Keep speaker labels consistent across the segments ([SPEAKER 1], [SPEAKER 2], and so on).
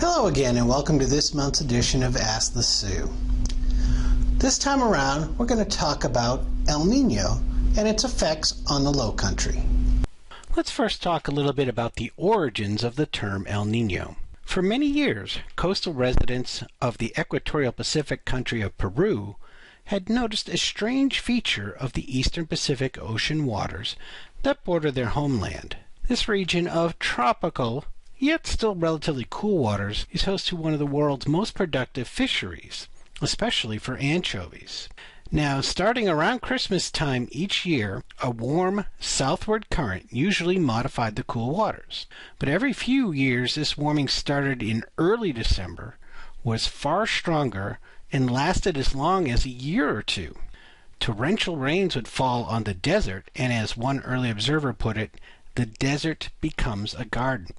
[SPEAKER 1] Hello again and welcome to this month's edition of Ask the SOO. This time around we're going to talk about El Nino and its effects on the Lowcountry.
[SPEAKER 2] Let's first talk a little bit about the origins of the term El Nino. For many years, coastal residents of the equatorial Pacific country of Peru had noticed a strange feature of the eastern Pacific Ocean waters that border their homeland. This region of tropical, yet still relatively cool waters is host to one of the world's most productive fisheries, especially for anchovies. Now, starting around Christmas time each year, a warm southward current usually modified the cool waters. But every few years, this warming started in early December, was far stronger, and lasted as long as a year or two. Torrential rains would fall on the desert, and as one early observer put it, the desert becomes a garden.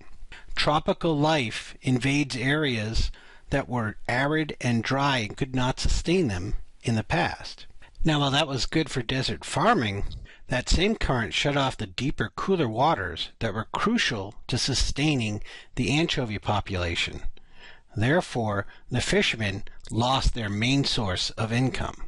[SPEAKER 2] Tropical life invades areas that were arid and dry and could not sustain them in the past. Now, while that was good for desert farming, that same current shut off the deeper, cooler waters that were crucial to sustaining the anchovy population. Therefore, the fishermen lost their main source of income.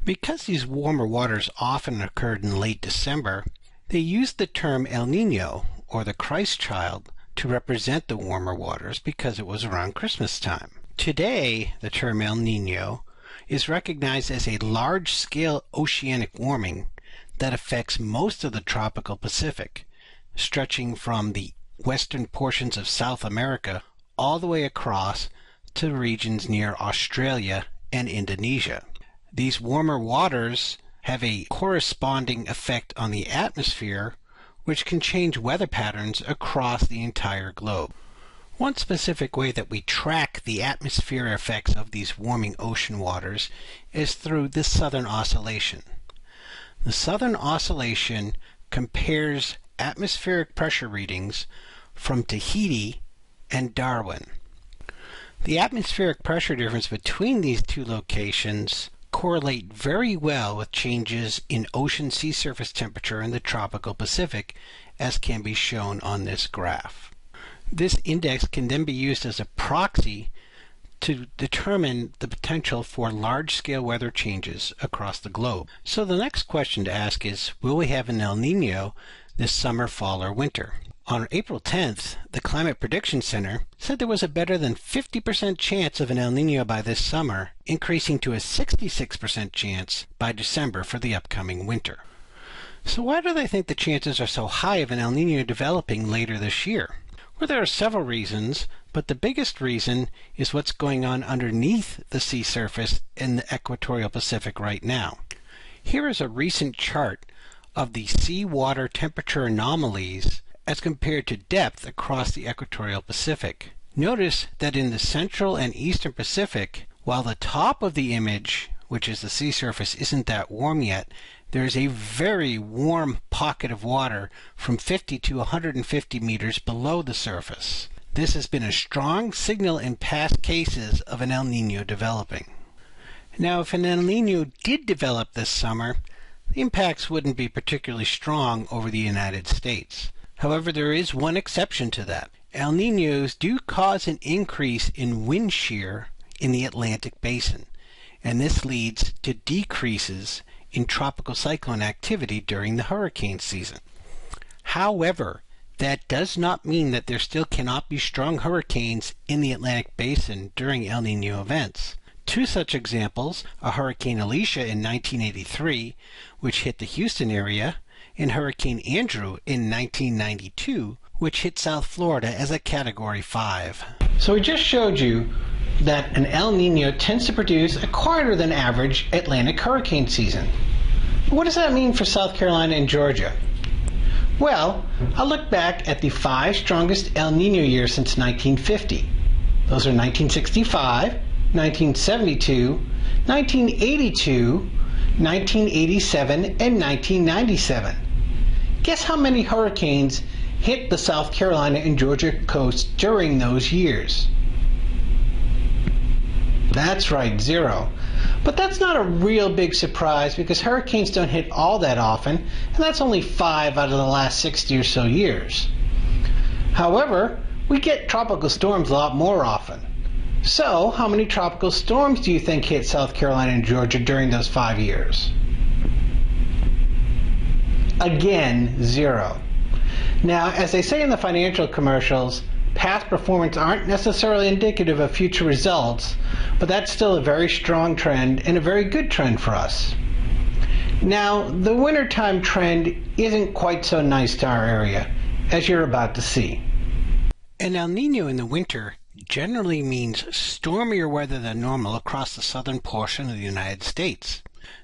[SPEAKER 2] Because these warmer waters often occurred in late December, they used the term El Nino, or the Christ child, to represent the warmer waters because it was around Christmas time. Today, the term El Nino is recognized as a large-scale oceanic warming that affects most of the tropical Pacific, stretching from the western portions of South America all the way across to regions near Australia and Indonesia. These warmer waters have a corresponding effect on the atmosphere, which can change weather patterns across the entire globe. One specific way that we track the atmospheric effects of these warming ocean waters is through the Southern Oscillation. The Southern Oscillation compares atmospheric pressure readings from Tahiti and Darwin. The atmospheric pressure difference between these two locations correlate very well with changes in ocean sea surface temperature in the tropical Pacific, as can be shown on this graph. This index can then be used as a proxy to determine the potential for large-scale weather changes across the globe. So the next question to ask is, will we have an El Nino this summer, fall, or winter? On April 10th, the Climate Prediction Center said there was a better than 50% chance of an El Nino by this summer, increasing to a 66% chance by December for the upcoming winter. So why do they think the chances are so high of an El Nino developing later this year? Well, there are several reasons, but the biggest reason is what's going on underneath the sea surface in the equatorial Pacific right now. Here is a recent chart of the seawater temperature anomalies as compared to depth across the equatorial Pacific. Notice that in the central and eastern Pacific, while the top of the image, which is the sea surface, isn't that warm yet, there is a very warm pocket of water from 50 to 150 meters below the surface. This has been a strong signal in past cases of an El Nino developing. Now, if an El Nino did develop this summer, the impacts wouldn't be particularly strong over the United States. However, there is one exception to that. El Ninos do cause an increase in wind shear in the Atlantic basin, and this leads to decreases in tropical cyclone activity during the hurricane season. However, that does not mean that there still cannot be strong hurricanes in the Atlantic basin during El Nino events. Two such examples are Hurricane Alicia in 1983, which hit the Houston area, and Hurricane Andrew in 1992, which hit South Florida as a Category 5. So we just showed you that an El Nino tends to produce a quieter than average Atlantic hurricane season. What does that mean for South Carolina and Georgia? Well, I'll look back at the 5 strongest El Nino years since 1950. Those are 1965, 1972, 1982, 1987, and 1997. Guess how many hurricanes hit the South Carolina and Georgia coast during those years? That's right, 0. But that's not a real big surprise because hurricanes don't hit all that often, and that's only 5 out of the last 60 or so years. However,
[SPEAKER 1] we get tropical storms a lot more often. So, how many tropical storms do you think hit South Carolina and Georgia during those 5 years? Again, 0. Now, as they say in the financial commercials, past performance aren't necessarily indicative of future results, but that's still a very strong trend and a very good trend for us. Now, the wintertime trend isn't quite so nice to our area, as you're about to see.
[SPEAKER 2] An El Nino in the winter generally means stormier weather than normal across the southern portion of the United States.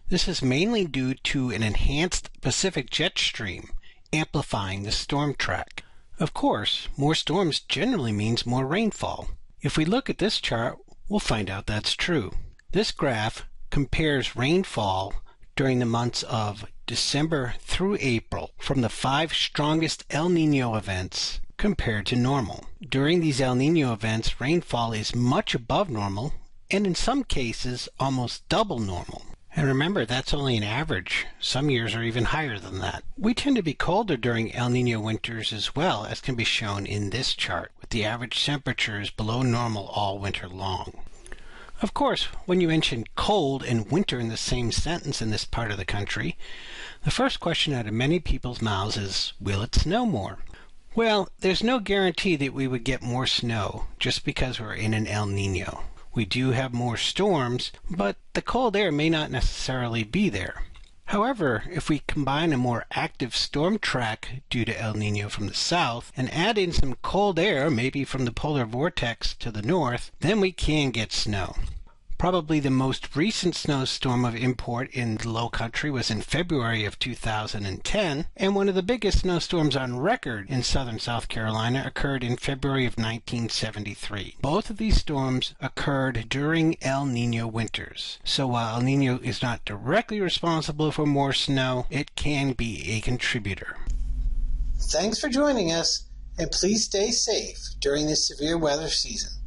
[SPEAKER 2] This is mainly due to an enhanced Pacific jet stream, amplifying the storm track. Of course, more storms generally means more rainfall. If we look at this chart, we'll find out that's true. This graph compares rainfall during the months of December through April from the 5 strongest El Nino events compared to normal. During these El Nino events, rainfall is much above normal, and in some cases, almost double normal. And remember, that's only an average. Some years are even higher than that. We tend to be colder during El Nino winters as well, as can be shown in this chart, with the average temperatures below normal all winter long. Of course, when you mention cold and winter in the same sentence in this part of the country, the first question out of many people's mouths is, will it snow more? Well, there's no guarantee that we would get more snow just because we're in an El Nino. We do have more storms, but the cold air may not necessarily be there. However, if we combine a more active storm track due to El Nino from the south and add in some cold air, maybe from the polar vortex to the north, then we can get snow. Probably the most recent snowstorm of import in the Lowcountry was in February of 2010, and one of the biggest snowstorms on record in southern South Carolina occurred in February of 1973. Both of these storms occurred during El Nino winters. So while El Nino is not directly responsible for more snow, it can be a contributor.
[SPEAKER 1] Thanks for joining us, and please stay safe during this severe weather season.